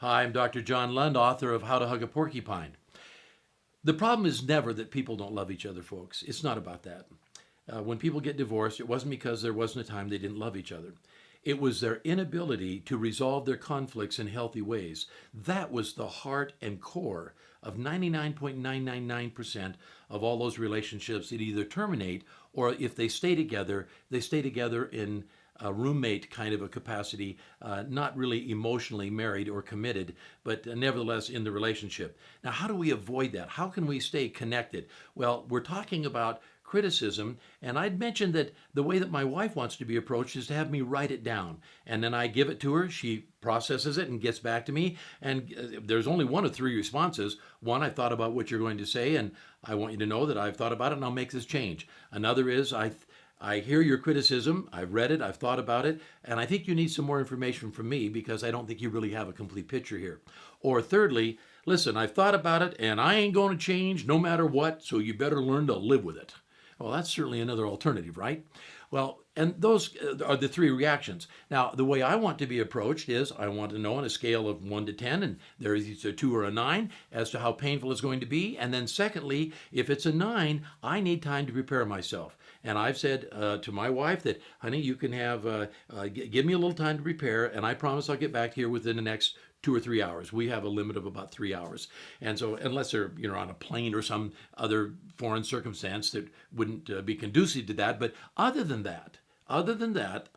Hi, I'm Dr. John Lund, author of How to Hug a Porcupine. The problem is never that people don't love each other, folks. It's not about that. When people get divorced, it wasn't because there wasn't a time they didn't love each other. It was their inability to resolve their conflicts in healthy ways. That was the heart and core of 99.999% of all those relationships that either terminate or if they stay together in a roommate kind of a capacity, not really emotionally married or committed, but nevertheless in the relationship. Now, how do we avoid that? How can we stay connected? Well, we're talking about criticism, and I'd mentioned that the way that my wife wants to be approached is to have me write it down, and then I give it to her. She processes it and gets back to me, and there's only one of three responses. One, I thought about what you're going to say, and I want you to know that I've thought about it, and I'll make this change. Another is, I hear your criticism, I've read it, I've thought about it, and I think you need some more information from me because I don't think you really have a complete picture here. Or thirdly, listen, I've thought about it and I ain't going to change no matter what, so you better learn to live with it. Well, that's certainly another alternative, right? Well, and those are the three reactions. Now, the way I want to be approached is I want to know on a scale of 1 to 10, and there is a 2 or a 9 as to how painful it's going to be. And then secondly, if it's a 9, I need time to prepare myself. And I've said to my wife that, honey, you can give me a little time to prepare, and I promise I'll get back here within the next 2 or 3 hours. We have a limit of about 3 hours. And so unless they're on a plane or some other foreign circumstance that wouldn't be conducive to that. But other than that,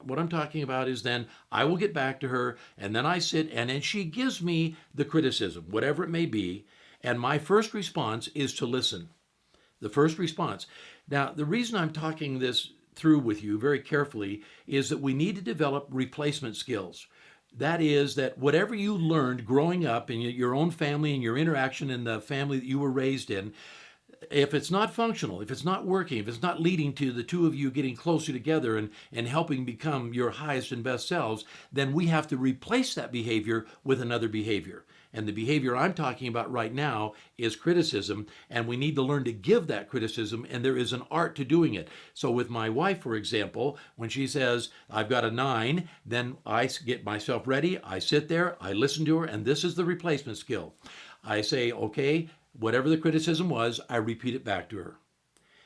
what I'm talking about is then I will get back to her and then I sit and then she gives me the criticism, whatever it may be. And my first response is to listen. The first response. Now, the reason I'm talking this through with you very carefully is that we need to develop replacement skills. That is, that whatever you learned growing up in your own family and your interaction in the family that you were raised in, if it's not functional, if it's not working, if it's not leading to the two of you getting closer together and helping become your highest and best selves, then we have to replace that behavior with another behavior. And the behavior I'm talking about right now is criticism, and we need to learn to give that criticism, and there is an art to doing it. So with my wife, for example, when she says, I've got a 9, then I get myself ready, I sit there, I listen to her, and this is the replacement skill. I say, okay, whatever the criticism was, I repeat it back to her.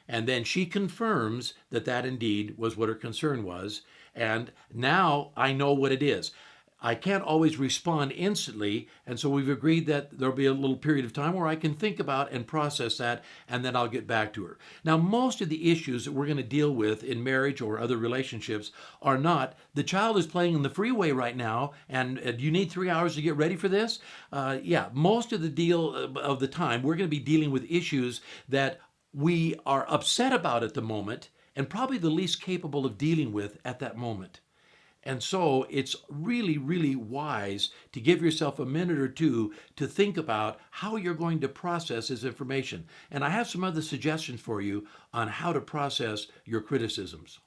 And then she confirms that that indeed was what her concern was. And now I know what it is. I can't always respond instantly, and so we've agreed that there'll be a little period of time where I can think about and process that, and then I'll get back to her. Now, most of the issues that we're going to deal with in marriage or other relationships are not, the child is playing in the freeway right now, and do you need 3 hours to get ready for this? Most of the time, we're going to be dealing with issues that we are upset about at the moment, and probably the least capable of dealing with at that moment. And so it's really, really wise to give yourself a minute or two to think about how you're going to process this information. And I have some other suggestions for you on how to process your criticisms.